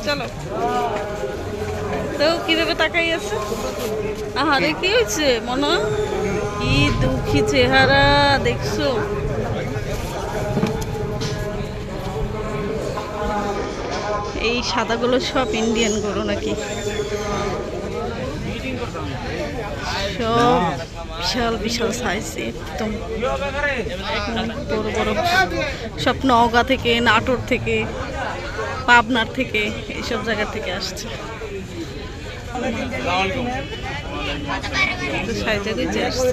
চলো তো কিভাবে তাকাই আছে। আহারে কি হয়েছে মনে, কি দুঃখী চেহারা দেখছো। এই সাদাগুলো সব ইন্ডিয়ান গরু নাকি, সব বিশাল বিশাল সাইজ, একদম বড় বড়, সব নওগাঁ থেকে, নাটোর থেকে, পাবনার থেকে, এইসব জায়গা থেকে আসছে। সাইজে গুজে আসছে।